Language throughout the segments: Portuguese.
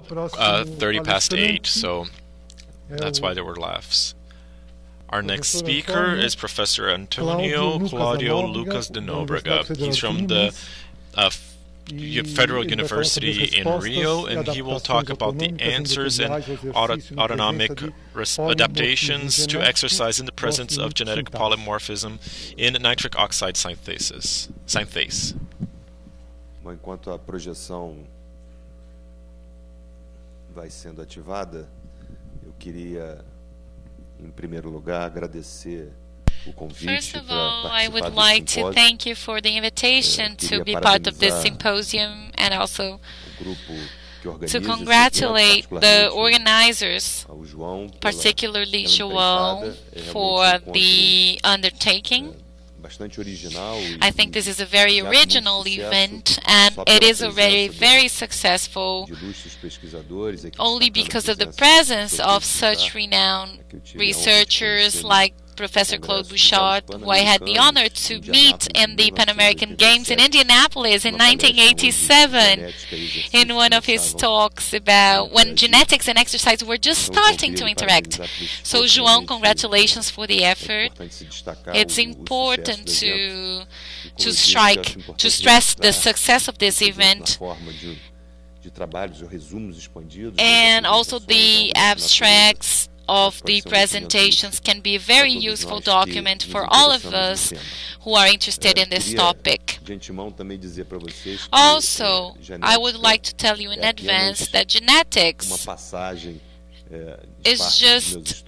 30 past 8, so that's why there were laughs. Our next speaker is Professor Antonio Claudio Lucas de Nóbrega. He's from the Federal University in Rio, and he will talk about the answers and autonomic adaptations to exercise in the presence of genetic polymorphism in nitric oxide synthase. Bom, enquanto a projeção vai sendo ativada, eu queria, em primeiro lugar, agradecer o convite. First of all, I would like to thank you for the invitation to be part of this symposium, and also to congratulate the organizers, particularly João, for the undertaking. I think this is a very original event, and it is already very successsul only because of the presence of such renowned researchers like Professor Claude Bouchard, who I had the honor to meet in the Pan American Games in Indianapolis in 1987 in one of his talks about when genetics and exercise were just starting to interact. So, João, congratulations for the effort. It's important to stress the success of this event, and also the abstracts of the presentations can be a very useful document for all of us who are interested in this topic. Also, I would like to tell you in advance that genetics is just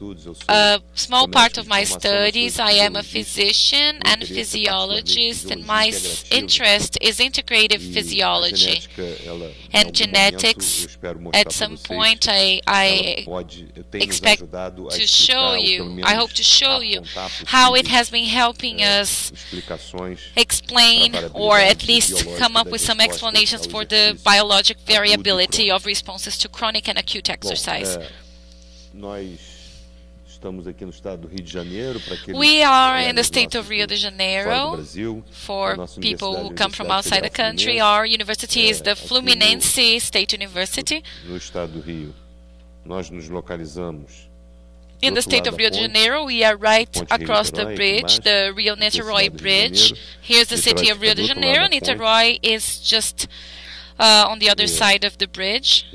a small part of my studies. I am a physician and a physiologist, and my interest is integrative physiology and genetics. At some point, I expect to show you, I hope to show you how it has been helping us explain, or at least come up with some explanations for the biologic variability of responses to chronic and acute exercise. We are in the state of Rio de Janeiro. For people who come from outside the country, our university is the Fluminense State University. In the state of Rio de Janeiro, we are right across the bridge, the Rio-Niterói Bridge. Here's the city of Rio de Janeiro. Niterói is just on the other side of the bridge.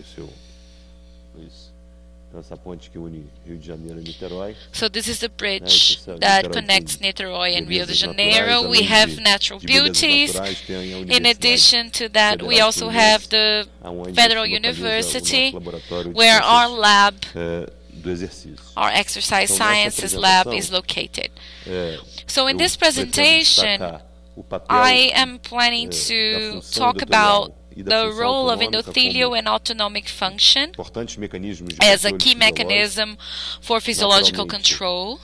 So this is the bridge that connects Niterói and Rio de Janeiro. We have natural beauties. In addition to that, we also have the Federal University, where our lab, our exercise sciences lab, is located. So in this presentation, I am planning to talk about the role of endothelial and autonomic function as a key mechanism for physiological control,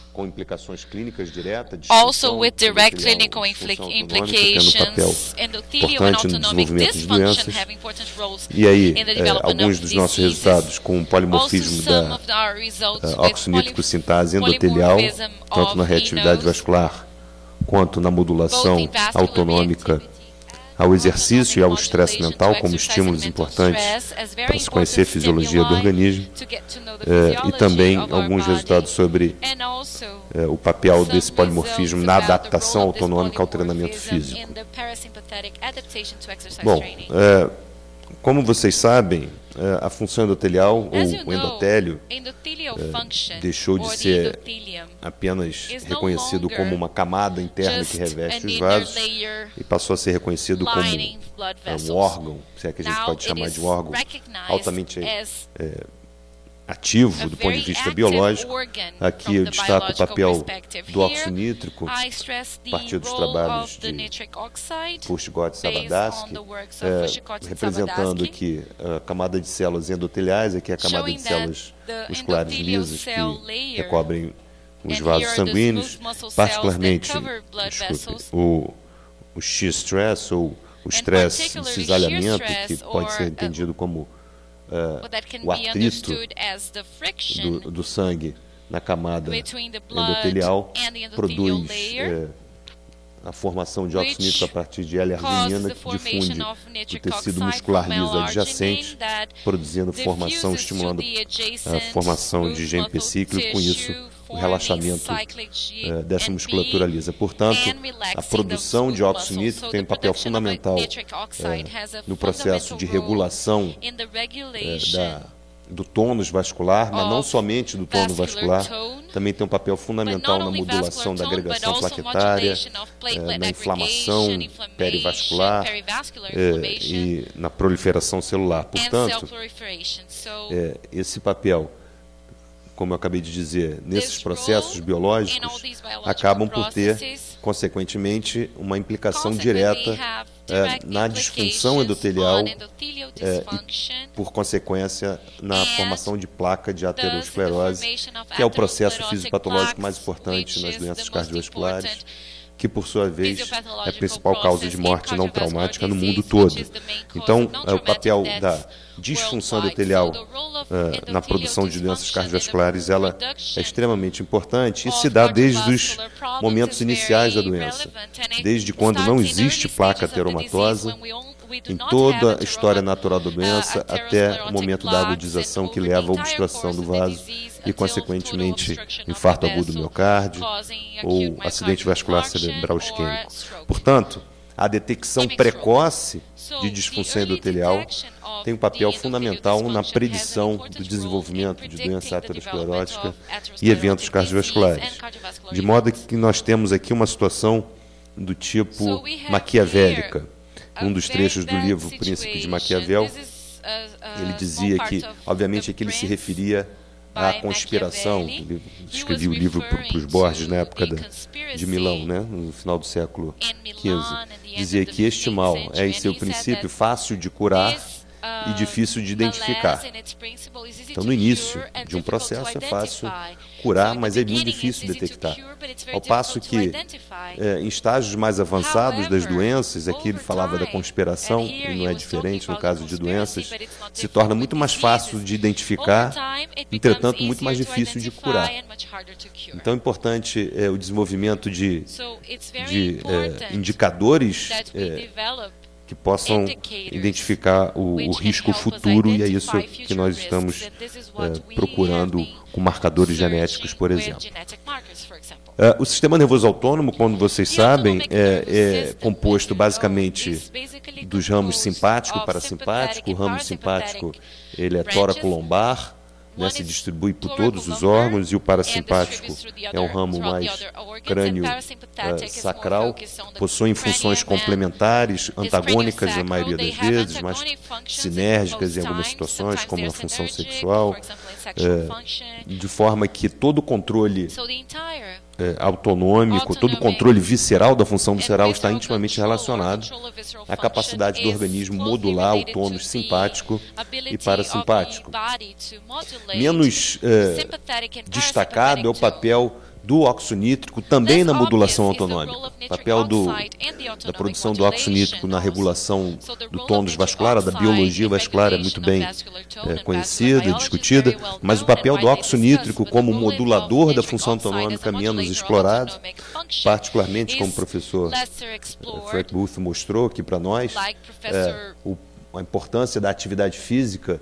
also with direct clinical implications. Endothelial and autonomic dysfunction have important roles in the development of diseases. Also, some of our results with sintase endotelial, tanto na reatividade vascular quanto na modulação autonômica ao exercício e ao estresse mental como estímulos importantes para se conhecer a fisiologia do organismo, e também alguns resultados sobre o papel desse polimorfismo na adaptação autonômica ao treinamento físico. Bom, como vocês sabem, a função endotelial, ou o endotélio, deixou de ser apenas reconhecido como uma camada interna que reveste os vasos e passou a ser reconhecido como um órgão, se é que a gente pode chamar de um órgão, altamente ativo do ponto de vista biológico. Aqui eu destaco o papel do óxido nítrico, a partir dos trabalhos de Furchtgott e Savadarsky, representando aqui a camada de células endoteliais, aqui a camada de células musculares lisas que recobrem os vasos sanguíneos, particularmente o X-stress, ou o estresse de cisalhamento, que pode ser entendido como o atrito do sangue na camada endotelial, produz a formação de óxido nítrico a partir de L-arginina, que difunde o tecido muscular liso adjacente, produzindo formação, estimulando a formação de GMP cíclico, com isso o relaxamento dessa musculatura lisa. Portanto, a produção de óxido nítrico tem um papel fundamental no processo de regulação do tônus vascular, mas não somente do tônus vascular, também tem um papel fundamental na modulação da agregação plaquetária, na inflamação perivascular e na proliferação celular. Portanto, esse papel, como eu acabei de dizer, nesses processos biológicos, acabam por ter, consequentemente, uma implicação direta na disfunção endotelial e, por consequência, na formação de placa de aterosclerose, que é o processo fisiopatológico mais importante nas doenças cardiovasculares, que, por sua vez, é a principal causa de morte não traumática no mundo todo. Então, o papel da disfunção endotelial na produção de doenças cardiovasculares, ela é extremamente importante e se dá desde os momentos iniciais da doença, desde quando não existe placa ateromatosa, em toda a história natural da doença, até o momento da agudização que leva à obstrução do vaso e, consequentemente, infarto agudo do miocárdio ou acidente vascular cerebral isquêmico. Portanto, a detecção precoce de disfunção endotelial tem um papel fundamental na predição do desenvolvimento de doença aterosclerótica e eventos cardiovasculares. De modo que nós temos aqui uma situação do tipo maquiavélica. Um dos trechos do livro Príncipe de Maquiavel, ele dizia que, obviamente, aqui ele se referia à conspiração. Ele escrevia o livro para os Borges na época de Milão, né, no final do século XV. Dizia que este mal é, em seu princípio, fácil de curar e difícil de identificar. Então, no início de um processo é fácil curar, mas é muito difícil detectar. Ao passo que, em estágios mais avançados das doenças, aqui ele falava da conspiração, e não é diferente no caso de doenças, se torna muito mais fácil de identificar, entretanto, muito mais difícil de curar. Então, é importante o desenvolvimento de indicadores que possam identificar o risco futuro, e é isso que nós estamos procurando com marcadores genéticos, por exemplo. O sistema nervoso autônomo, como vocês sabem, é composto basicamente dos ramos simpático e parasimpático. O ramo simpático ele é tóraco-lombar, né, se distribui por todos os órgãos, e o parasimpático é um ramo mais crânio-sacral, possuem funções complementares, antagônicas na maioria das vezes, mas sinérgicas em algumas situações, como na função sexual, de forma que todo o controle autonômico, todo o controle visceral da função visceral está intimamente relacionado à capacidade do organismo modular o tônus simpático e parasimpático. Menos destacado é o papel do óxido nítrico também na modulação autonômica. O papel da produção do óxido nítrico na regulação do tônus vascular, da biologia vascular é muito bem conhecida e discutida, mas o papel do óxido nítrico como modulador da função autonômica menos explorado, particularmente como o professor Frank Booth mostrou aqui para nós, a importância da atividade física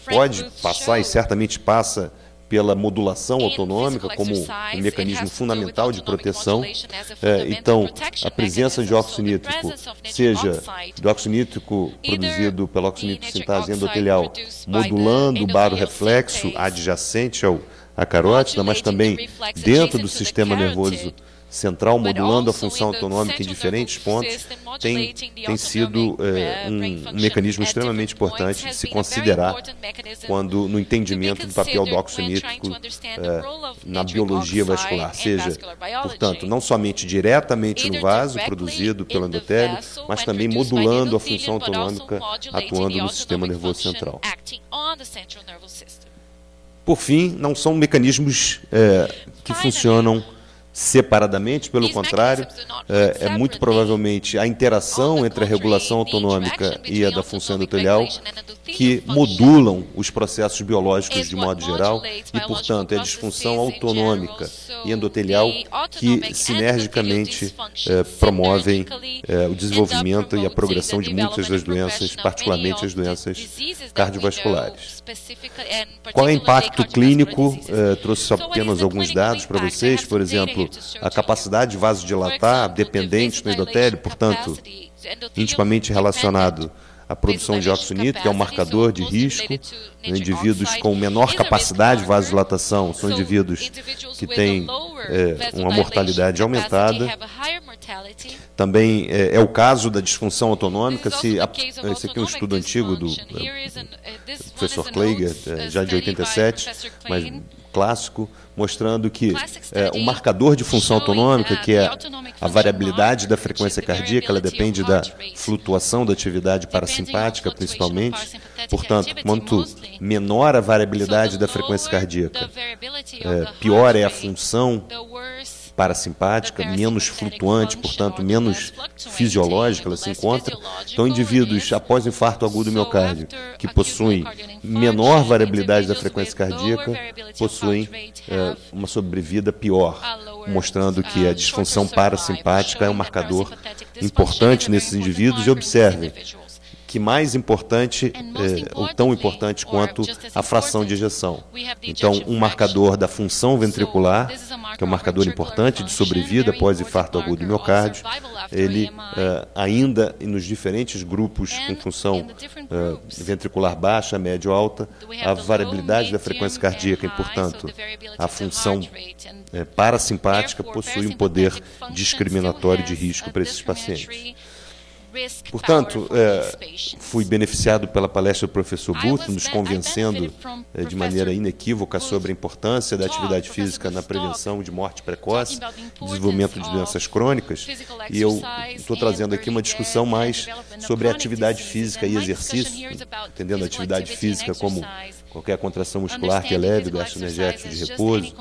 pode passar e certamente passa pela modulação autonômica como um mecanismo fundamental de proteção. Então, a presença de óxido nítrico, seja do óxido nítrico produzido pela oxímetro sintase endotelial, modulando o baroreflexo adjacente à carótida, mas também dentro do sistema nervoso central, modulando a função autonômica em diferentes pontos, tem sido um mecanismo extremamente importante de se considerar quando no entendimento do papel do óxido nítrico na biologia vascular, seja, portanto, não somente diretamente no vaso produzido pelo endotélio, mas também modulando a função autonômica atuando no sistema nervoso central. Por fim, não são mecanismos que funcionam separadamente, pelo contrário, é muito provavelmente a interação entre a regulação autonômica e a da função endotelial que modulam os processos biológicos de modo geral e, portanto, é a disfunção autonômica e endotelial que sinergicamente promovem o desenvolvimento e a progressão de muitas das doenças, particularmente as doenças cardiovasculares. Qual é o impacto clínico? Trouxe só apenas alguns dados para vocês. Por exemplo, a capacidade de vasodilatar dependente no endotélio, portanto, intimamente relacionado à produção de dióxido nítrico, que é um marcador de risco. Indivíduos com menor capacidade de vasodilatação são indivíduos que têm uma mortalidade aumentada. Também é o caso da disfunção autonômica. Esse aqui é um estudo antigo do professor Kleiger, já de 87, mas clássico, mostrando que um marcador de função autonômica, que é a variabilidade da frequência cardíaca, ela depende da flutuação da atividade parasimpática, principalmente. Portanto, quanto menor a variabilidade da frequência cardíaca, pior é a função parasimpática, menos flutuante, portanto, menos fisiológica ela se encontra. Então, indivíduos após infarto agudo do miocárdio, que possuem menor variabilidade da frequência cardíaca, possuem uma sobrevida pior, mostrando que a disfunção parasimpática é um marcador importante nesses indivíduos. E observem que mais importante, ou tão importante quanto a fração de ejeção. Então, um marcador da função ventricular, que é um marcador importante de sobrevida após infarto agudo do miocárdio, ele ainda nos diferentes grupos com função ventricular baixa, média ou alta, a variabilidade da frequência cardíaca e, portanto, a função parasimpática possui um poder discriminatório de risco para esses pacientes. Portanto, fui beneficiado pela palestra do professor Booth, nos convencendo de maneira inequívoca sobre a importância da atividade física na prevenção de morte precoce, desenvolvimento de doenças crônicas, e eu estou trazendo aqui uma discussão mais sobre a atividade física e exercício, entendendo a atividade física como qualquer contração muscular que eleve o gasto energético de repouso,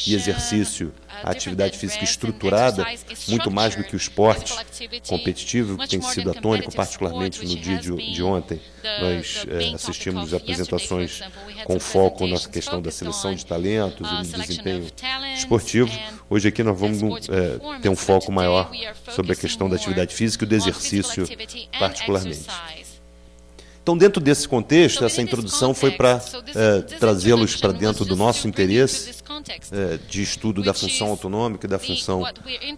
e exercício, a atividade física estruturada, muito mais do que o esporte competitivo, que tem sido atônico, particularmente no dia de ontem. Nós assistimos apresentações com foco na questão da seleção de talentos e no desempenho esportivo. Hoje aqui nós vamos ter um foco maior sobre a questão da atividade física e do exercício particularmente. Então, dentro desse contexto, essa introdução foi para trazê-los para dentro do nosso interesse de estudo da função autonômica e da função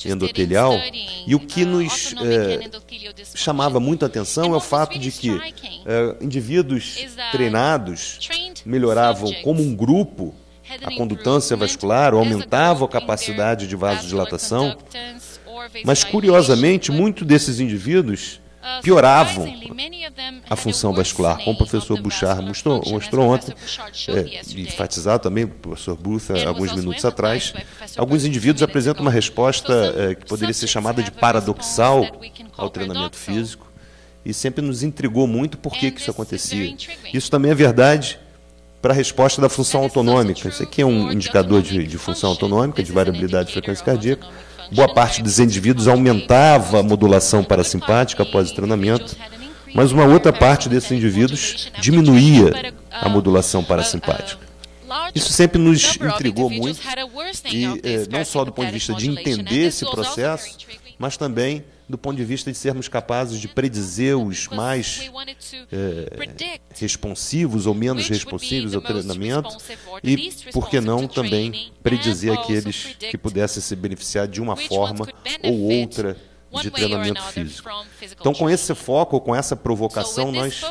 endotelial. E o que nos chamava muita atenção é o fato de que indivíduos treinados melhoravam como um grupo a condutância vascular, ou aumentavam a capacidade de vasodilatação, mas, curiosamente, muitos desses indivíduos pioravam a função vascular, como o professor Bouchard mostrou ontem, e enfatizado também o professor Booth alguns minutos atrás. Alguns indivíduos apresentam uma resposta que poderia ser chamada de paradoxal ao treinamento físico, e sempre nos intrigou muito por que isso acontecia. Isso também é verdade para a resposta da função autonômica. Isso aqui é um indicador de função autonômica, de variabilidade de frequência cardíaca. Boa parte dos indivíduos aumentava a modulação parasimpática após o treinamento, mas uma outra parte desses indivíduos diminuía a modulação parasimpática. Isso sempre nos intrigou muito, e não só do ponto de vista de entender esse processo, mas também do ponto de vista de sermos capazes de predizer os mais responsivos ou menos responsivos ao treinamento e, por que não, também predizer aqueles que pudessem se beneficiar de uma forma ou outra de treinamento físico. Então, com esse foco, com essa provocação, nós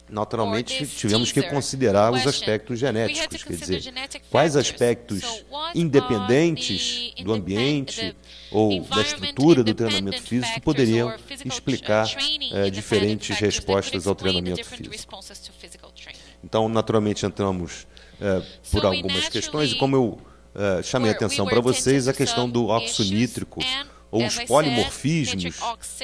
naturalmente tivemos que considerar os aspectos genéticos, quer dizer, quais aspectos independentes do ambiente ou da estrutura do treinamento físico poderiam explicar diferentes respostas ao treinamento físico. Então, naturalmente, entramos por algumas questões, e como eu chamei a atenção para vocês, a questão do óxido nítrico, ou os polimorfismos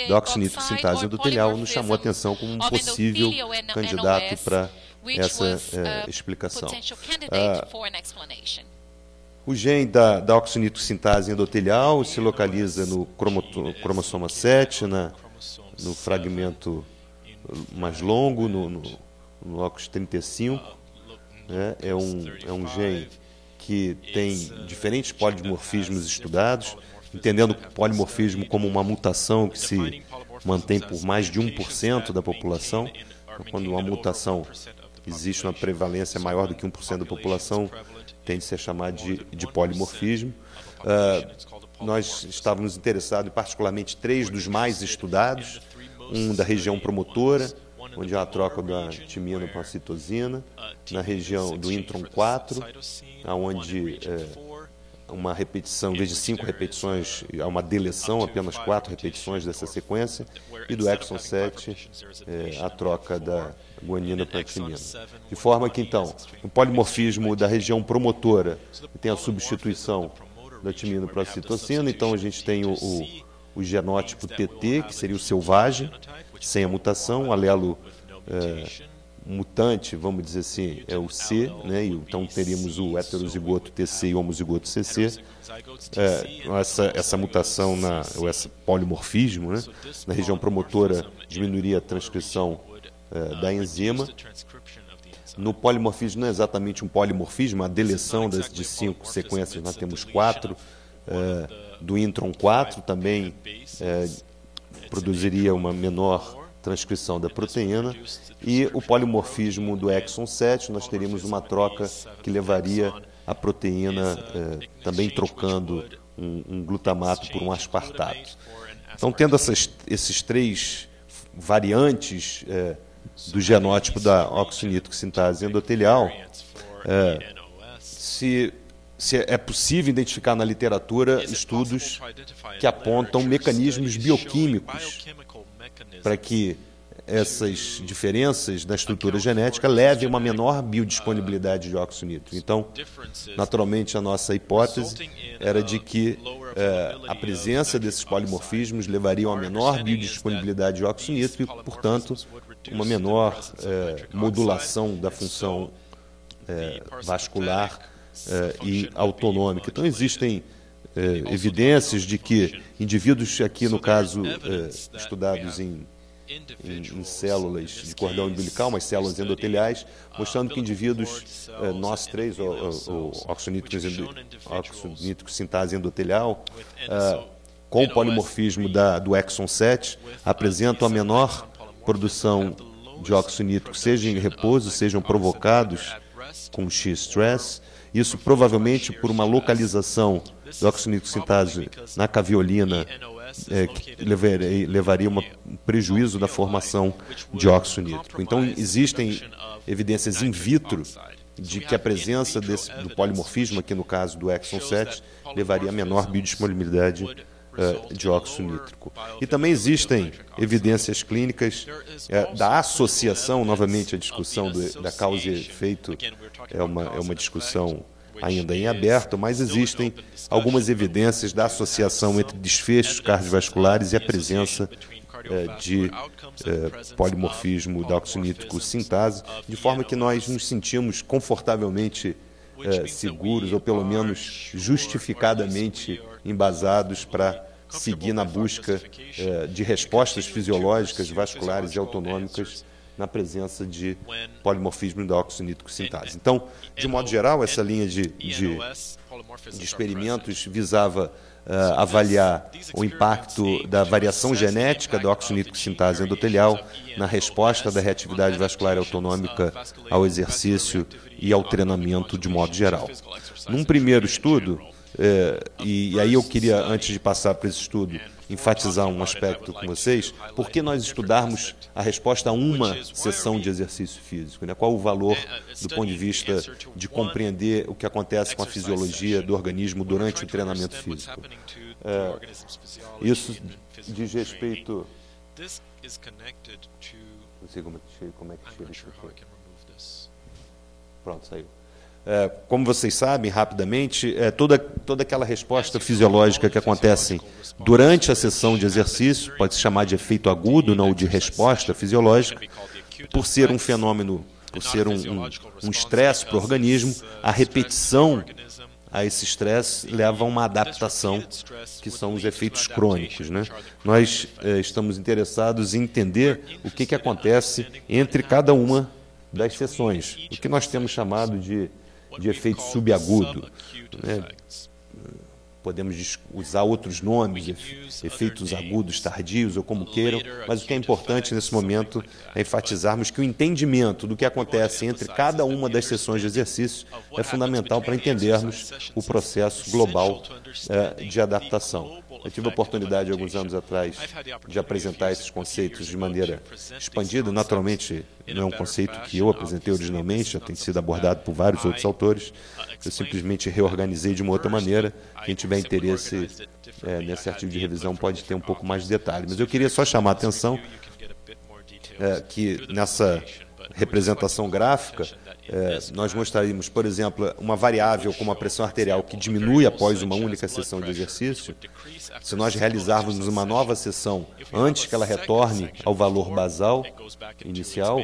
da oxinítrico sintase endotelial, nos chamou a atenção como um possível candidato para essa explicação. O gene da oxinítrico sintase endotelial se localiza no cromossoma 7, no fragmento mais longo, no locus 35. É um gene que tem diferentes polimorfismos estudados, entendendo o polimorfismo como uma mutação que se mantém por mais de 1% da população. Então, quando uma mutação existe uma prevalência maior do que 1% da população, tende a ser chamado de polimorfismo. Nós estávamos interessados em particularmente 3 dos mais estudados, um da região promotora, onde há a troca da timina para a citosina, na região do intron 4, onde uma repetição, em vez de 5 repetições, há uma deleção, apenas 4 repetições dessa sequência, e do exon 7, a troca da guanina para a timina. De forma que, então, o polimorfismo da região promotora tem a substituição da timina para a citosina, então a gente tem o genótipo TT, que seria o selvagem, sem a mutação, o alelo mutante, vamos dizer assim, é o C, né? Então teríamos o heterozigoto TC e o homozigoto CC. Essa mutação, ou esse polimorfismo, né? Na região promotora, diminuiria a transcrição da enzima. No polimorfismo não é exatamente um polimorfismo, a deleção de 5 sequências, nós temos 4. Do intron 4 também produziria uma menor transcrição da proteína, e o polimorfismo do exon 7, nós teríamos uma troca que levaria a proteína também trocando um glutamato por um aspartato. Então, tendo esses 3 variantes do genótipo da oxonítrico sintase endotelial, se é possível identificar na literatura estudos que apontam mecanismos bioquímicos para que essas diferenças na estrutura genética levem a uma menor biodisponibilidade de óxido nítrico. Então, naturalmente, a nossa hipótese era de que a presença desses polimorfismos levaria a uma menor biodisponibilidade de óxido nítrico e, portanto, uma menor modulação da função vascular e autonômica. Então, existem evidências de que indivíduos, aqui no caso estudados em células de cordão umbilical, mas células endoteliais, mostrando que indivíduos NOS3, ou oxonítrico sintase endotelial, com o polimorfismo do exon 7, apresentam a menor produção de óxido nítrico, seja em repouso, sejam provocados com X-stress. Isso provavelmente por uma localização do oxonítrico sintase na caveolina, que levaria um prejuízo da formação de óxido nítrico. Então, existem evidências in vitro de que a presença do polimorfismo, aqui no caso do exon 7, levaria a menor biodisponibilidade de óxido nítrico. E também existem evidências clínicas da associação, novamente a discussão da causa e efeito é uma discussão ainda em aberto, mas existem algumas evidências da associação entre desfechos cardiovasculares e a presença de polimorfismo da oxonítrico sintase, de forma que nós nos sentimos confortavelmente seguros, ou pelo menos justificadamente embasados para seguir na busca de respostas fisiológicas, vasculares e autonômicas na presença de polimorfismo da oxonítrico sintase. Então, de modo geral, essa linha de experimentos visava avaliar o impacto da variação genética da oxonítrico sintase endotelial na resposta da reatividade vascular autonômica ao exercício e ao treinamento de modo geral. Num primeiro estudo, e aí eu queria, antes de passar para esse estudo, enfatizar um aspecto com vocês: por que nós estudarmos a resposta a uma sessão de exercício físico, né? Qual o valor do ponto de vista de compreender o que acontece com a fisiologia do organismo durante o treinamento físico? Isso diz respeito... Não sei como é que tira isso aqui. Pronto, saiu. Como vocês sabem, rapidamente, toda aquela resposta fisiológica que acontece durante a sessão de exercício, pode se chamar de efeito agudo, não de resposta fisiológica, por ser um fenômeno, por ser um estresse para o organismo, a repetição a esse estresse leva a uma adaptação, que são os efeitos crônicos, né? Nós estamos interessados em entender o que acontece entre cada uma das sessões, o que nós temos chamado de de efeito subagudo, né? Podemos usar outros nomes, efeitos agudos tardios ou como queiram, mas o que é importante nesse momento é enfatizarmos que o entendimento do que acontece entre cada uma das sessões de exercício é fundamental para entendermos o processo global de adaptação. Eu tive a oportunidade, alguns anos atrás, de apresentar esses conceitos de maneira expandida. Naturalmente, não é um conceito que eu apresentei originalmente, já tem sido abordado por vários outros autores. Eu simplesmente reorganizei de uma outra maneira. Quem tiver interesse nesse artigo de revisão pode ter um pouco mais de detalhe. Mas eu queria só chamar a atenção que nessa representação gráfica, nós mostraríamos, por exemplo, uma variável como a pressão arterial que diminui após uma única sessão de exercício. Se nós realizarmos uma nova sessão antes que ela retorne ao valor basal inicial,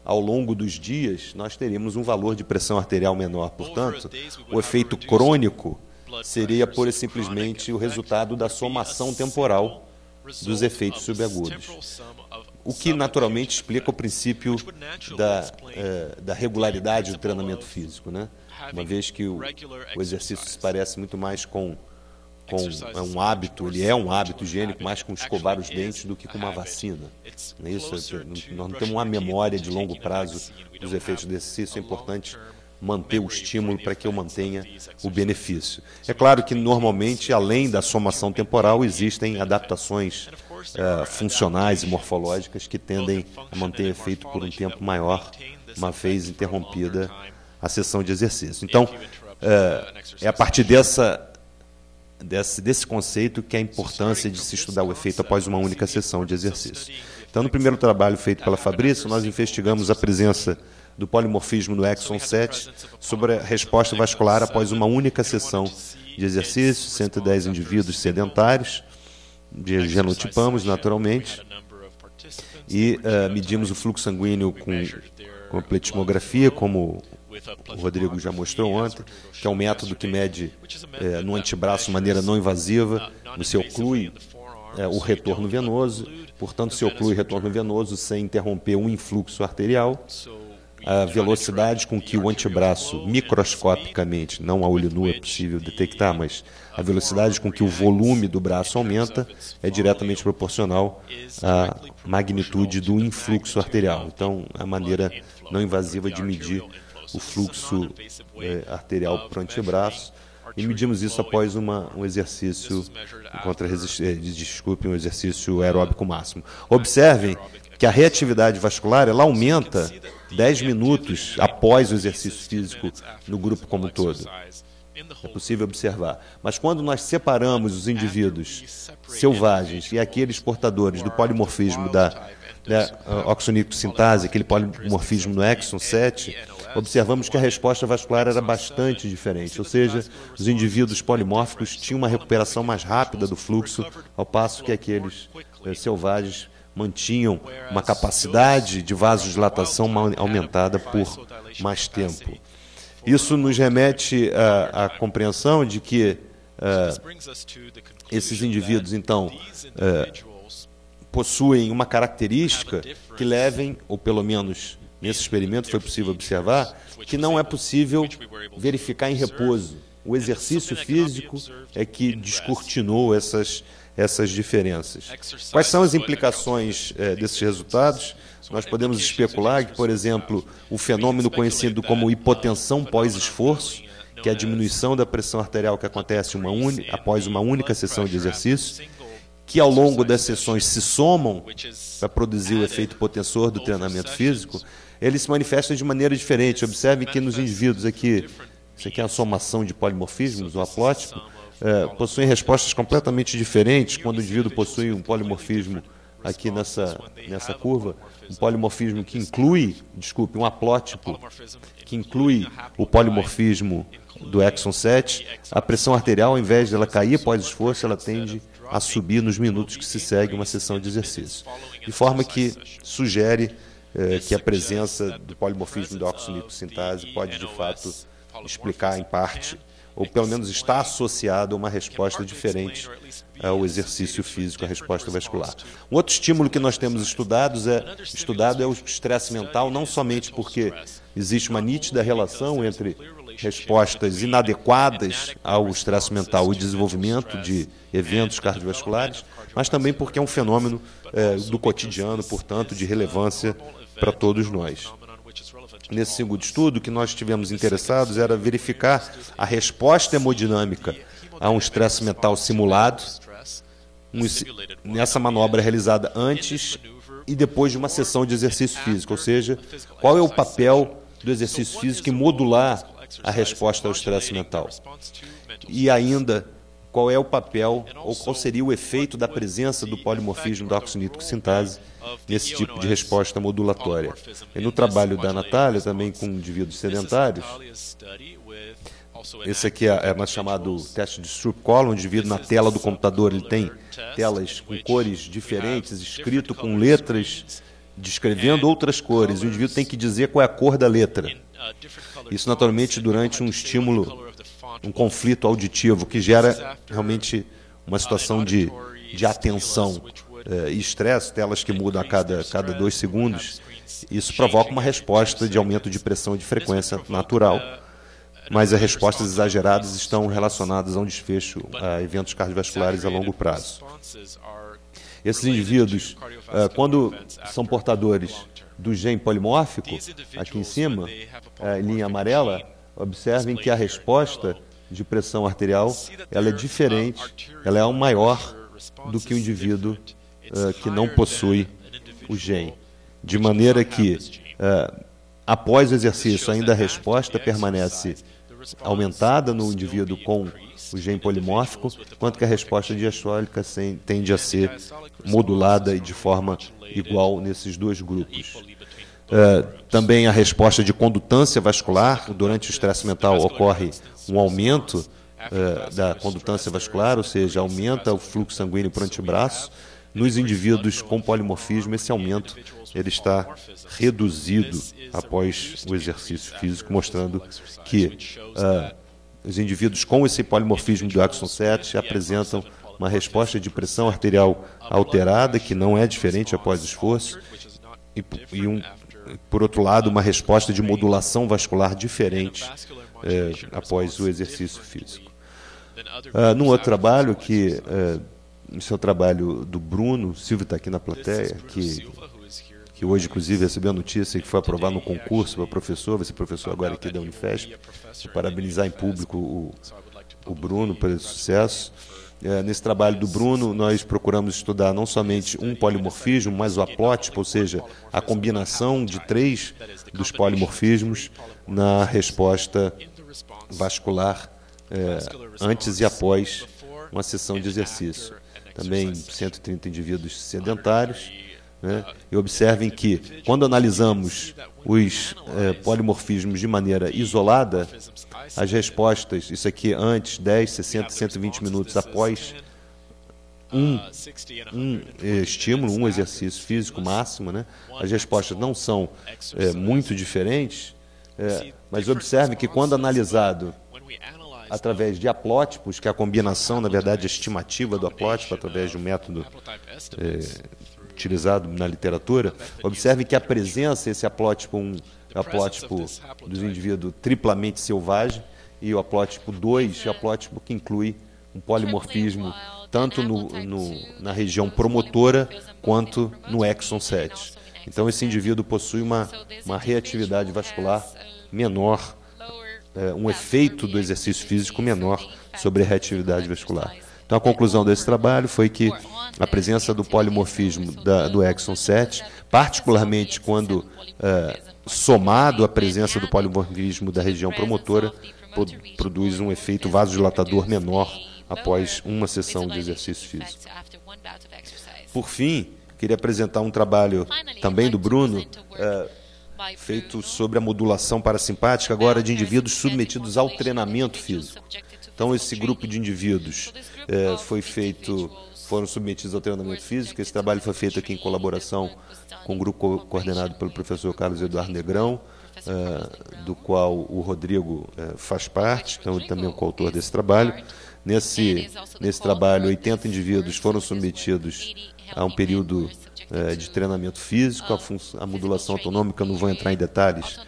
ao longo dos dias, nós teríamos um valor de pressão arterial menor. Portanto, o efeito crônico seria pura e simplesmente o resultado da somação temporal dos efeitos subagudos. O que naturalmente explica o princípio da regularidade do treinamento físico, né? Uma vez que o exercício se parece muito mais com um hábito, ele é um hábito higiênico mais com escovar os dentes do que com uma vacina. Não é isso? Nós não temos uma memória de longo prazo dos efeitos do exercício, é importante manter o estímulo para que eu mantenha o benefício. É claro que, normalmente, além da somação temporal, existem adaptações funcionais e morfológicas que tendem a manter efeito por um tempo maior, uma vez interrompida a sessão de exercício. Então, é a partir desse conceito que é a importância de se estudar o efeito após uma única sessão de exercício. Então, no primeiro trabalho feito pela Fabrício, nós investigamos a presença do polimorfismo no exon 7 sobre a resposta vascular após uma única sessão de exercício, 110 indivíduos sedentários, genotipamos naturalmente, e medimos o fluxo sanguíneo com a pletismografia, como o Rodrigo já mostrou ontem, que é um método que mede no antebraço de maneira não invasiva, você oclui o retorno venoso, portanto, se oclui o retorno venoso sem interromper um influxo arterial. A velocidade com que o antebraço, microscopicamente, não a olho nu é possível detectar, mas a velocidade com que o volume do braço aumenta é diretamente proporcional à magnitude do influxo arterial. Então, a maneira não invasiva de medir o fluxo arterial para o antebraço, e medimos isso após um exercício um exercício aeróbico máximo. Observem que a reatividade vascular ela aumenta 10 minutos após o exercício físico no grupo como um todo. É possível observar. Mas quando nós separamos os indivíduos selvagens e aqueles portadores do polimorfismo da oxonicosintase, aquele polimorfismo no exon 7, observamos que a resposta vascular era bastante diferente, ou seja, os indivíduos polimórficos tinham uma recuperação mais rápida do fluxo, ao passo que aqueles selvagens mantinham uma capacidade de vasodilatação aumentada por mais tempo. Isso nos remete à compreensão de que esses indivíduos, então, possuem uma característica que levem, ou pelo menos nesse experimento foi possível observar, que não é possível verificar em repouso. O exercício físico é que descortinou essas diferenças. Quais são as implicações desses resultados? Nós podemos especular que, por exemplo, o fenômeno conhecido como hipotensão pós-esforço, que é a diminuição da pressão arterial que acontece após uma única sessão de exercício, que ao longo das sessões se somam para produzir o efeito potensor do treinamento físico, eles se manifestam de maneira diferente. Observe que nos indivíduos aqui, isso aqui é a somação de polimorfismos, o aplótico, possuem respostas completamente diferentes quando o indivíduo possui um polimorfismo aqui nessa curva, um polimorfismo que inclui, um aplótico que inclui o polimorfismo do exon 7, a pressão arterial, ao invés de ela cair após esforço, ela tende a subir nos minutos que se segue uma sessão de exercício. De forma que sugere que a presença do polimorfismo da oxonicosintase pode, de fato, explicar, em parte, ou pelo menos está associado a uma resposta diferente ao exercício físico, à resposta vascular. Um outro estímulo que nós temos estudado é o estresse mental, não somente porque existe uma nítida relação entre respostas inadequadas ao estresse mental e desenvolvimento de eventos cardiovasculares, mas também porque é um fenômeno do cotidiano, portanto, de relevância para todos nós. Nesse segundo estudo, o que nós estivemos interessados era verificar a resposta hemodinâmica a um estresse mental simulado, nessa manobra realizada antes e depois de uma sessão de exercício físico, ou seja, qual é o papel do exercício físico em modular a resposta ao estresse mental. E ainda, qual é o papel ou qual seria o efeito da presença do polimorfismo da oxonítrico sintase nesse tipo de resposta modulatória. E no trabalho da Natália, também com indivíduos sedentários, esse aqui é mais chamado teste de Stroop-Collin. O indivíduo na tela do computador ele tem telas com cores diferentes, escrito com letras, descrevendo outras cores. O indivíduo tem que dizer qual é a cor da letra. Isso, naturalmente, durante um estímulo, um conflito auditivo, que gera realmente uma situação de atenção e estresse, telas que mudam a cada 2 segundos. Isso provoca uma resposta de aumento de pressão e de frequência natural, mas as respostas exageradas estão relacionadas a um desfecho a eventos cardiovasculares a longo prazo. Esses indivíduos, quando são portadores do gene polimórfico, aqui em cima, em linha amarela, observem que a resposta de pressão arterial ela é diferente, ela é maior do que o indivíduo que não possui o gene. De maneira que, após o exercício, ainda a resposta permanece aumentada no indivíduo com o gene polimórfico, enquanto que a resposta diastólica tende a ser modulada e de forma igual nesses dois grupos. Também a resposta de condutância vascular, durante o estresse mental ocorre um aumento da condutância vascular, ou seja, aumenta o fluxo sanguíneo para o antebraço. Nos indivíduos com polimorfismo, esse aumento ele está reduzido após o exercício físico, mostrando que os indivíduos com esse polimorfismo do axon 7 apresentam uma resposta de pressão arterial alterada, que não é diferente após o esforço, e por outro lado, uma resposta de modulação vascular diferente após o exercício físico. Num outro trabalho, esse é o trabalho do Bruno, o Silvio está aqui na plateia, que hoje, inclusive, recebeu a notícia que foi aprovado no concurso para professor, vai ser professor agora aqui da Unifesp. Vou parabenizar em público o Bruno pelo sucesso. Nesse trabalho do Bruno, nós procuramos estudar não somente um polimorfismo, mas o haplótipo, ou seja, a combinação de 3 dos polimorfismos na resposta vascular antes e após uma sessão de exercício. Também 130 indivíduos sedentários, né? E observem que, quando analisamos os polimorfismos de maneira isolada, as respostas, isso aqui antes, 10, 60, 120 minutos após um estímulo, um exercício físico máximo, né? As respostas não são muito diferentes, mas observe que, quando analisado através de haplótipos, que é a combinação, na verdade, estimativa do haplótipo, através de um método utilizado na literatura, observe que a presença, esse haplótipo 1, é o haplótipo dos indivíduos triplamente selvagem, e o haplótipo 2 é o haplótipo que inclui um polimorfismo tanto na região promotora quanto no axon 7. Então, esse indivíduo possui uma reatividade vascular menor, um efeito do exercício físico menor sobre a reatividade vascular. Então, a conclusão desse trabalho foi que a presença do polimorfismo do axon 7, particularmente quando somado à presença do polimorfismo da região promotora, produz um efeito vasodilatador menor após uma sessão de exercício físico. Por fim, queria apresentar um trabalho também do Bruno, feito sobre a modulação parasimpática, agora de indivíduos submetidos ao treinamento físico. Então, esse grupo de indivíduos foram submetidos ao treinamento físico. Esse trabalho foi feito aqui em colaboração com o grupo coordenado pelo professor Carlos Eduardo Negrão, do qual o Rodrigo faz parte, então ele também é o coautor desse trabalho. Nesse trabalho, 80 indivíduos foram submetidos a um período de treinamento físico. A modulação autonômica, não vou entrar em detalhes,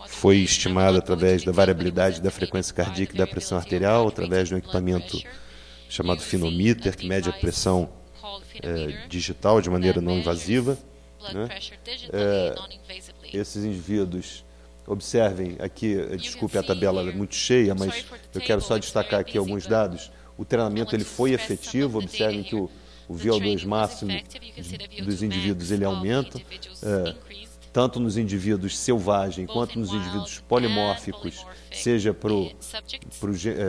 foi estimada através da variabilidade da frequência cardíaca e da pressão arterial, através de um equipamento chamado finomíter, que mede a pressão digital de maneira não invasiva, né? Esses indivíduos, observem aqui, desculpe, a tabela é muito cheia, mas eu quero só destacar aqui alguns dados. O treinamento ele foi efetivo, observem que o VO2 máximo dos indivíduos ele aumenta, tanto nos indivíduos selvagens quanto nos indivíduos polimórficos, seja para o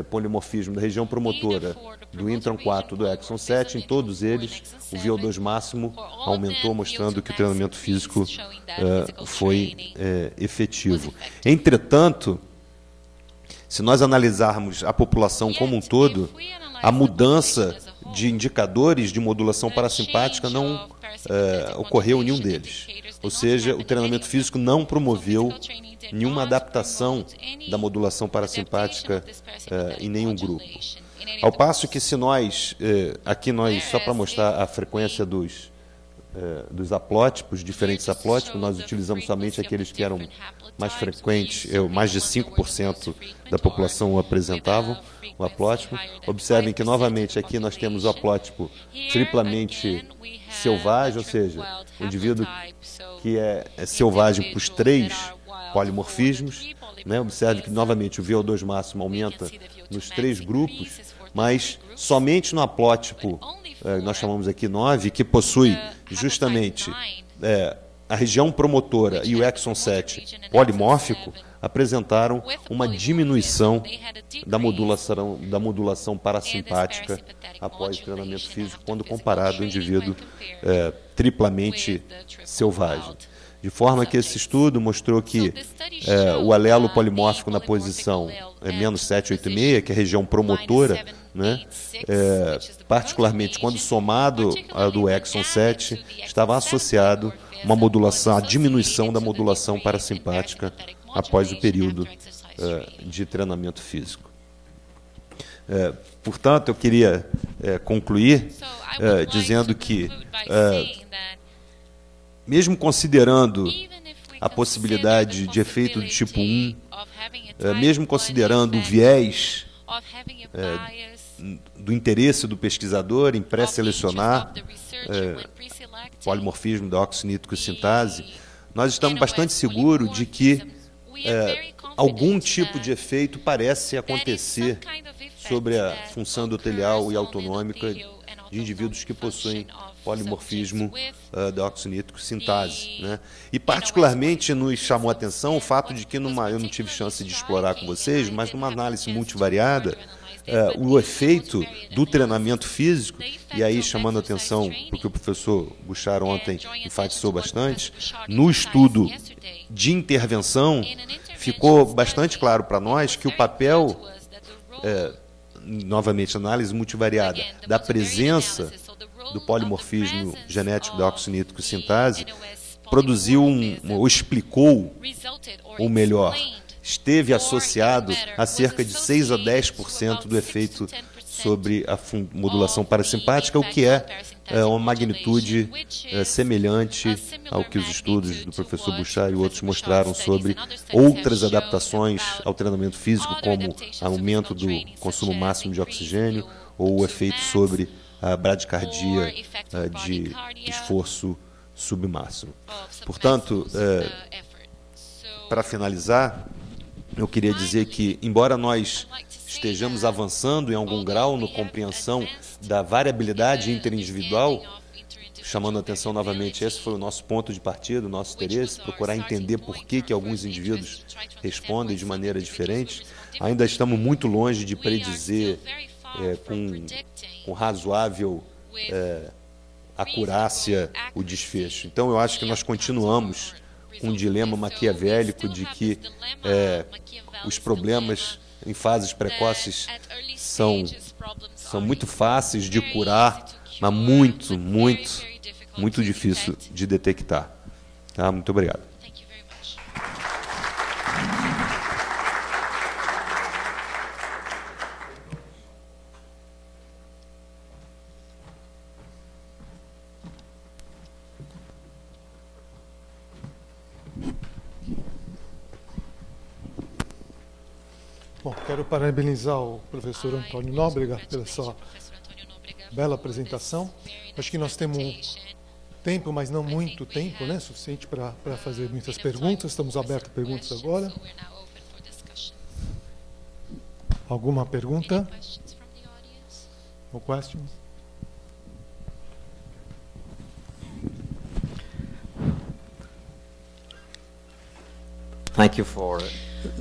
polimorfismo da região promotora do intron 4 do exon 7, em todos eles o VO2 máximo aumentou, mostrando que o treinamento físico foi efetivo. Entretanto, se nós analisarmos a população como um todo, a mudança de indicadores de modulação parasimpática não ocorreu em nenhum deles. Ou seja, o treinamento físico não promoveu nenhuma adaptação da modulação parasimpática em nenhum grupo. Ao passo que se nós, aqui nós, só para mostrar a frequência dos haplótipos, diferentes haplótipos, nós utilizamos somente aqueles que eram mais frequentes, mais de 5% da população apresentavam o haplótipo. Observem que, novamente, aqui nós temos o haplótipo triplamente selvagem, ou seja, o indivíduo que é selvagem para os 3 polimorfismos, né? Observe que, novamente, o VO2 máximo aumenta nos 3 grupos, mas somente no haplótipo, nós chamamos aqui 9, que possui justamente a região promotora e o exon 7 polimórfico, apresentaram uma diminuição da modulação parasimpática após o treinamento físico, quando comparado ao indivíduo triplamente selvagem. De forma que esse estudo mostrou que o alelo polimórfico na posição menos 7,86, que é a região promotora, né, particularmente quando somado ao do exon 7, estava associado a diminuição da modulação parasimpática após o período de treinamento físico. Portanto, eu queria concluir dizendo que, mesmo considerando a possibilidade de efeito do tipo 1, mesmo considerando o viés do interesse do pesquisador em pré-selecionar polimorfismo da oxinítrico sintase, nós estamos bastante seguros de que algum tipo de efeito parece acontecer sobre a função endotelial e autonômica de indivíduos que possuem polimorfismo da oxinítrico sintase, né? E particularmente nos chamou a atenção o fato de que eu não tive chance de explorar com vocês, mas numa análise multivariada, o efeito do treinamento físico, e aí chamando a atenção para o que o professor Bouchard ontem enfatizou bastante, no estudo de intervenção, ficou bastante claro para nós que o papel, novamente, análise multivariada, da presença do polimorfismo genético da oxinítrico sintase, produziu ou explicou, ou melhor, esteve associado a cerca de 6 a 10% do efeito sobre a modulação parasimpática, o que é uma magnitude semelhante ao que os estudos do professor Bouchard e outros mostraram sobre outras adaptações ao treinamento físico, como aumento do consumo máximo de oxigênio ou o efeito sobre a bradicardia de esforço submáximo. Portanto, para finalizar, eu queria dizer que, embora nós estejamos avançando em algum grau na compreensão da variabilidade interindividual, chamando a atenção novamente, esse foi o nosso ponto de partida, o nosso interesse, procurar entender por que alguns indivíduos respondem de maneira diferente, ainda estamos muito longe de predizer com razoável acurácia o desfecho. Então, eu acho que nós continuamos com um dilema maquiavélico de que os problemas em fases precoces são muito fáceis de curar, mas muito difícil de detectar. Tá? Muito obrigado. Bom, quero parabenizar o professor Antônio Nóbrega pela sua bela apresentação. Acho que nós temos tempo, mas não muito tempo, né? Suficiente para fazer muitas perguntas. Estamos abertos a perguntas agora. Alguma pergunta? No questions? Thank you for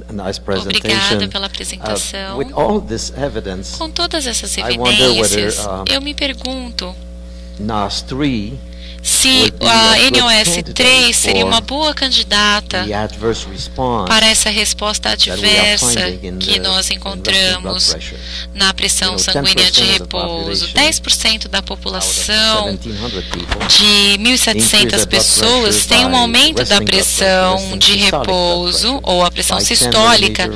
a nice presentation. Obrigada pela apresentação. With all this evidence, com todas essas evidências, eu me pergunto se a NOS3 seria uma boa candidata para essa resposta adversa que nós encontramos na pressão sanguínea de repouso. 10% da população de 1.700 pessoas tem um aumento da pressão de repouso ou a pressão sistólica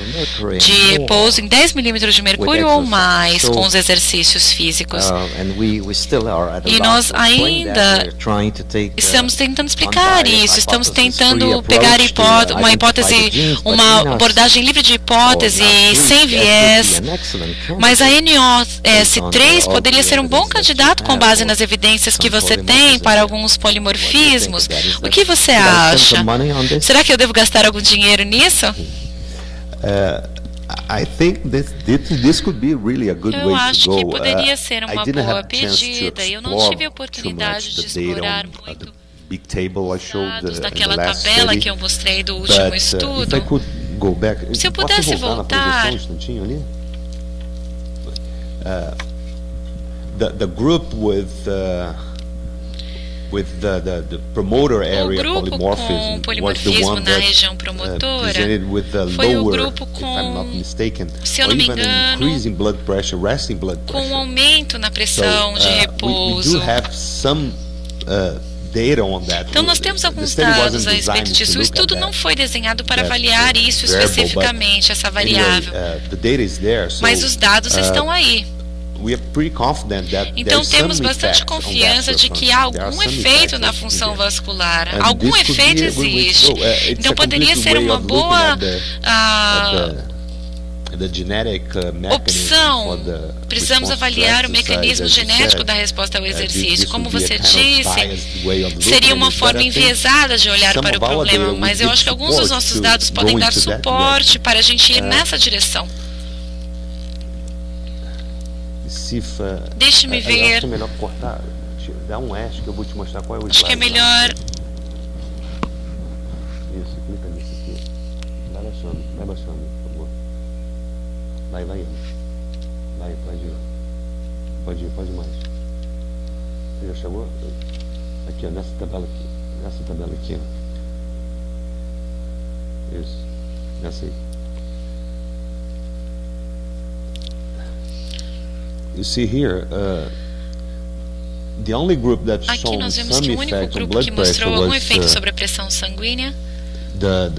de repouso em 10 milímetros de mercúrio ou mais com os exercícios físicos. E nós ainda estamos tentando explicar isso, estamos tentando pegar uma hipótese, uma abordagem livre de hipótese, sem viés, mas a NOS3 poderia ser um bom candidato com base nas evidências que você tem para alguns polimorfismos. O que você acha? Será que eu devo gastar algum dinheiro nisso? Eu acho que poderia ser uma boa pedida. Eu não tive a oportunidade de explorar muito dados daquela tabela que eu mostrei do último estudo. Se eu pudesse voltar... The group with the promoter area polimorfismo na região promotora foi o grupo com, se eu não me engano, com um aumento na pressão de repouso. Então nós temos alguns dados a respeito disso. O estudo não foi desenhado para avaliar isso especificamente, essa variável. Mas os dados estão aí. Então temos bastante confiança de que há algum efeito na função vascular. Algum efeito existe. Então poderia ser uma boa opção. Precisamos avaliar o mecanismo genético da resposta ao exercício. Como você disse, seria uma forma enviesada de olhar para o problema, mas eu acho que alguns dos nossos dados podem dar suporte para a gente ir nessa direção. Deixe-me ver. Acho que é melhor cortar. Dá um S que eu vou te mostrar qual é o slide. Acho que é melhor. Isso, clica nisso aqui. Vai baixando, por favor. Vai. Pode ir mais. Você já chegou? Aqui, ó, nessa tabela aqui. Ó. Isso. Nessa aí. You see here, the only group that aqui nós vemos que o único grupo que mostrou algum efeito sobre a pressão sanguínea the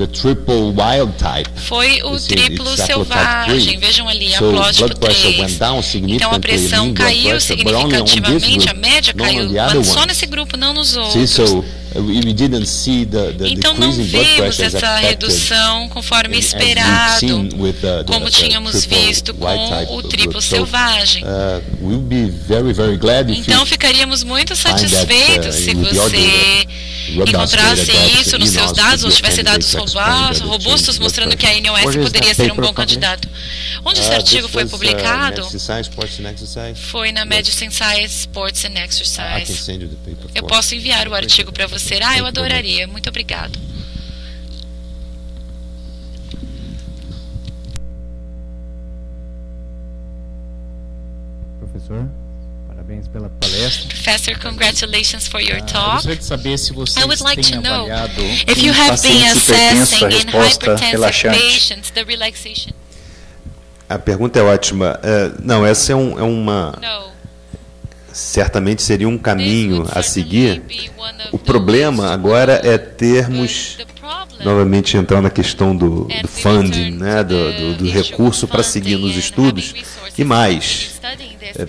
triple wild type. Foi o triplo selvagem. Vejam ali, a plótipo 3. Então a pressão caiu significativamente, a média caiu, mas só nesse grupo, não nos outros. Então não vimos essa redução conforme esperado, como tínhamos visto com o triplo selvagem. Então ficaríamos muito satisfeitos se você encontrasse isso nos seus dados ou tivesse dados robustos mostrando que a NOS poderia ser um bom candidato. Onde esse artigo foi publicado? Foi na Medicine Science Sports and Exercise. Eu posso enviar o artigo para você. Eu adoraria. Muito obrigado. Professor, parabéns pela palestra. Professor, congratulations for your talk. Gostaria de saber se vocês I would like to têm know avaliado if you have been assessing in hypertensive patients the relaxation. A pergunta é ótima. Não, essa é uma... Certamente seria um caminho a seguir. O problema agora é termos, novamente entrando na questão do funding, né, do recurso para seguir nos estudos. E mais,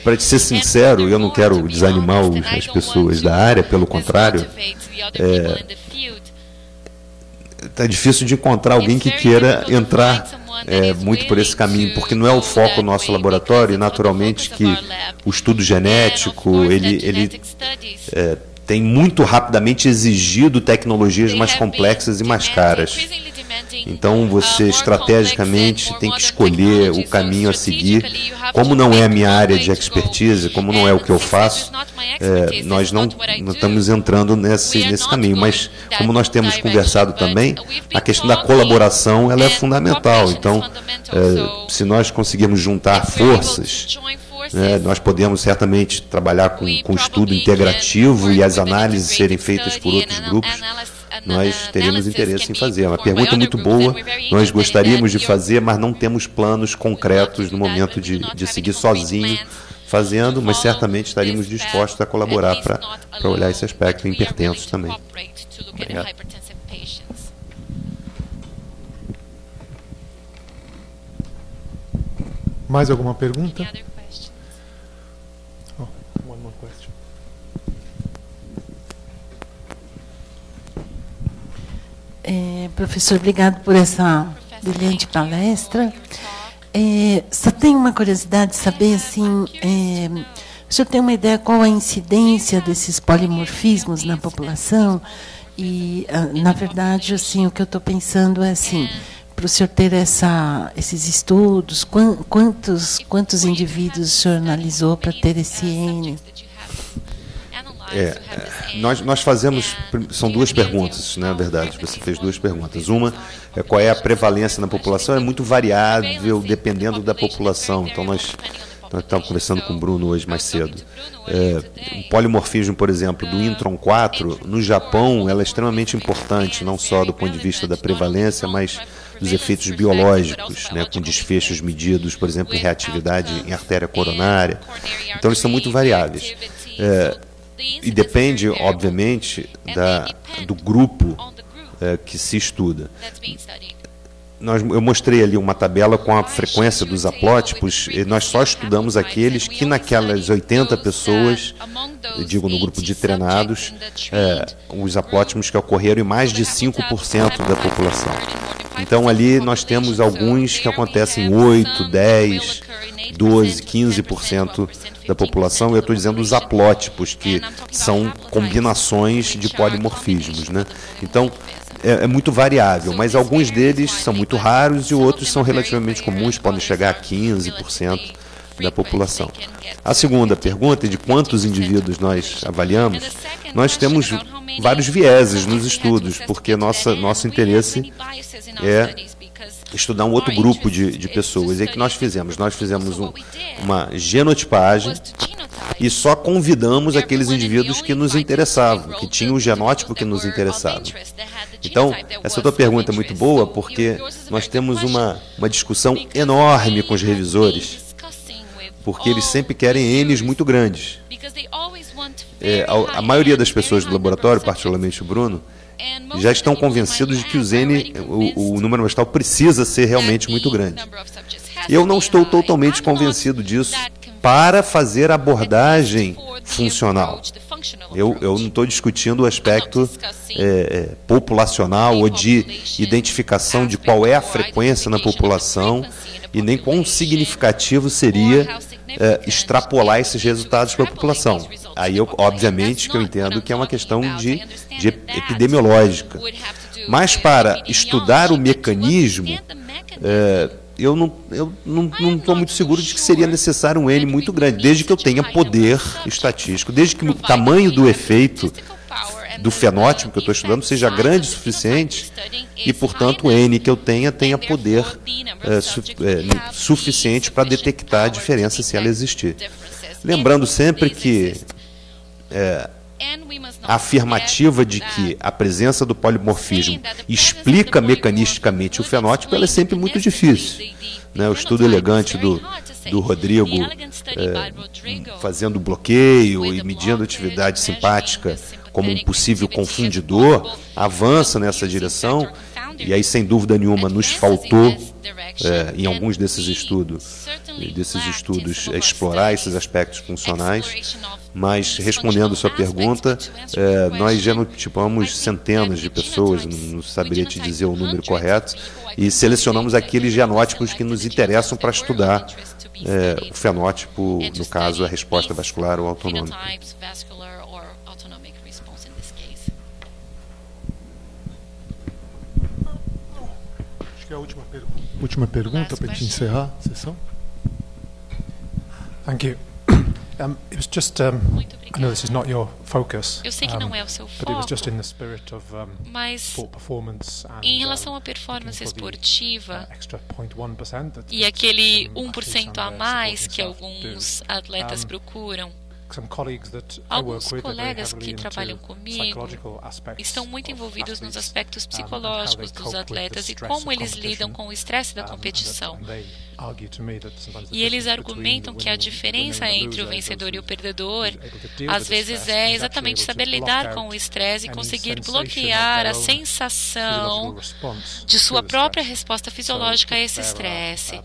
para te ser sincero, eu não quero desanimar as pessoas da área, pelo contrário, tá difícil de encontrar alguém que queira entrar muito por esse caminho, porque não é o foco do nosso laboratório, e naturalmente que o estudo genético, ele tem muito rapidamente exigido tecnologias mais complexas e mais caras. Então, você estrategicamente tem que escolher o caminho a seguir. Como não é a minha área de expertise, como não é o que eu faço, nós não estamos entrando nesse caminho. Mas, como nós temos conversado também, a questão da colaboração ela é fundamental. Então, se nós conseguirmos juntar forças, nós podemos certamente trabalhar com estudo integrativo e as análises serem feitas por outros grupos. Nós teríamos interesse em fazer. É uma pergunta muito boa, nós gostaríamos de fazer, mas não temos planos concretos no momento de seguir sozinho fazendo, mas certamente estaríamos dispostos a colaborar para olhar esse aspecto em hipertensos também. Obrigado. Mais alguma pergunta? Professor, obrigado por essa brilhante palestra. Só tenho uma curiosidade de saber, assim, o senhor tem uma ideia qual a incidência desses polimorfismos na população? E, na verdade, assim, o que eu estou pensando é assim, para o senhor ter esses estudos, quantos indivíduos o senhor analisou para ter esse N? Nós fazemos, são duas perguntas, na verdade, você fez duas perguntas. Uma é qual é a prevalência na população, é muito variável dependendo da população. Então nós estávamos conversando com o Bruno hoje mais cedo. O polimorfismo, por exemplo, do intron 4, no Japão, ela é extremamente importante, não só do ponto de vista da prevalência, mas dos efeitos biológicos, com desfechos medidos, por exemplo, em reatividade em artéria coronária. Então eles são muito variáveis. E depende, obviamente, do grupo que se estuda. Eu mostrei ali uma tabela com a frequência dos aplótipos, e nós só estudamos aqueles que naquelas 80 pessoas, eu digo no grupo de treinados, os aplótipos que ocorreram em mais de 5% da população. Então ali nós temos alguns que acontecem em 8, 10, 12, 15% da população. Eu estou dizendo os aplótipos, que são combinações de polimorfismos, Então, é muito variável, mas alguns deles são muito raros e outros são relativamente comuns, podem chegar a 15% da população. A segunda pergunta é de quantos indivíduos nós avaliamos. Nós temos vários vieses nos estudos, porque nosso interesse é estudar um outro grupo de pessoas. E aí que nós fizemos? Nós fizemos uma genotipagem e só convidamos aqueles indivíduos que nos interessavam, que tinham o genótipo que nos interessava. Então, essa tua pergunta é muito boa, porque nós temos uma discussão enorme com os revisores, porque eles sempre querem N's muito grandes. A maioria das pessoas do laboratório, particularmente o Bruno, já estão convencidos de que o número amostral precisa ser realmente muito grande. Eu não estou totalmente convencido disso para fazer abordagem funcional. Eu não estou discutindo o aspecto populacional ou de identificação de qual é a frequência na população e nem quão significativo seria extrapolar esses resultados para a população. Aí, obviamente, que eu entendo que é uma questão de epidemiológica. Mas para estudar o mecanismo, eu não estou muito seguro de que seria necessário um N muito grande, desde que eu tenha poder estatístico, desde que o tamanho do efeito do fenótipo que eu estou estudando seja grande o suficiente e, portanto, o N que eu tenha poder suficiente para detectar a diferença se ela existir. Lembrando sempre que a afirmativa de que a presença do polimorfismo explica mecanisticamente o fenótipo, ela é sempre muito difícil. O estudo elegante do Rodrigo fazendo bloqueio e medindo atividade simpática como um possível confundidor, avança nessa direção, E aí, sem dúvida nenhuma, nos faltou, em alguns desses estudos, explorar esses aspectos funcionais, mas, respondendo a sua pergunta, nós genotipamos centenas de pessoas, não saberia te dizer o número correto, e selecionamos aqueles genótipos que nos interessam para estudar o fenótipo, no caso, a resposta vascular ou autonômica. Acho que é a última pergunta para a gente encerrar a sessão. Thank you. It was just, I know this is not your focus, eu sei que não é o seu foco, mas em relação à performance esportiva e aquele 1% a mais que alguns atletas procuram, alguns colegas que trabalham comigo estão muito envolvidos nos aspectos psicológicos dos atletas e como eles lidam com o estresse da competição. E eles argumentam que a diferença entre o vencedor e o perdedor, às vezes, é exatamente saber lidar com o estresse e conseguir bloquear a sensação de sua própria resposta fisiológica a esse estresse.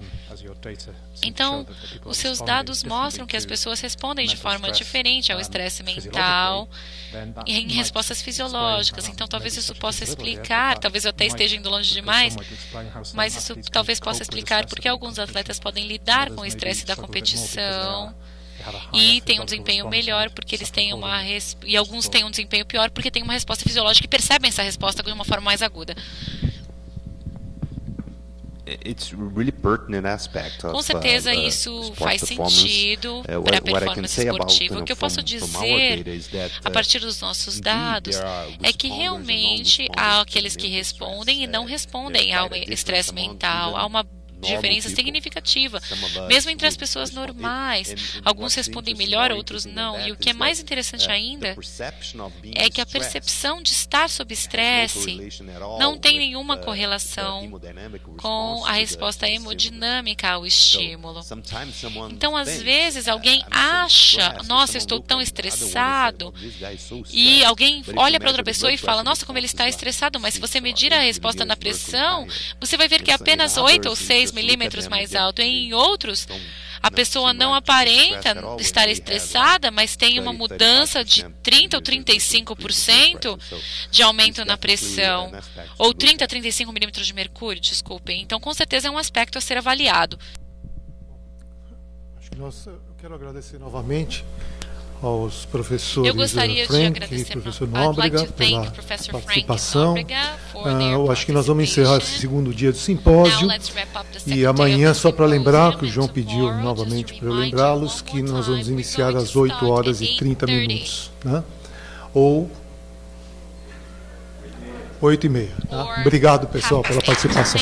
Então, os seus dados mostram que as pessoas respondem de forma diferente ao estresse mental em respostas fisiológicas. Então, talvez isso possa explicar, talvez eu até esteja indo longe demais, mas isso talvez possa explicar porque alguns atletas podem lidar com o estresse da competição e têm um desempenho melhor porque eles têm e alguns têm um desempenho pior porque têm uma resposta fisiológica e percebem essa resposta de uma forma mais aguda. Com certeza isso faz sentido para a performance esportiva. O que eu posso dizer, a partir dos nossos dados, é que realmente há aqueles que respondem e não respondem ao estresse mental, há uma diferença significativa, mesmo entre as pessoas normais. Alguns respondem melhor, outros não. E o que é mais interessante ainda é que a percepção de estar sob estresse não tem nenhuma correlação com a resposta hemodinâmica ao estímulo. Então, às vezes, alguém acha, nossa, eu estou tão estressado, e alguém olha para outra pessoa e fala, nossa, como ele está estressado, mas se você medir a resposta na pressão, você vai ver que é apenas 8 ou 6 milímetros mais alto. Em outros, a pessoa não aparenta estar estressada, mas tem uma mudança de 30 ou 35% de aumento na pressão, ou 30 a 35 milímetros de mercúrio, desculpem. Então, com certeza, é um aspecto a ser avaliado. Eu quero agradecer novamente aos professores Frank e professor Nóbrega pela participação. Eu acho que nós vamos encerrar esse segundo dia do simpósio. E amanhã, só para lembrar, que o João pediu novamente para eu lembrá-los, que nós vamos iniciar às 8h30, né? Ou 8h30. Tá? Obrigado, pessoal, pela participação.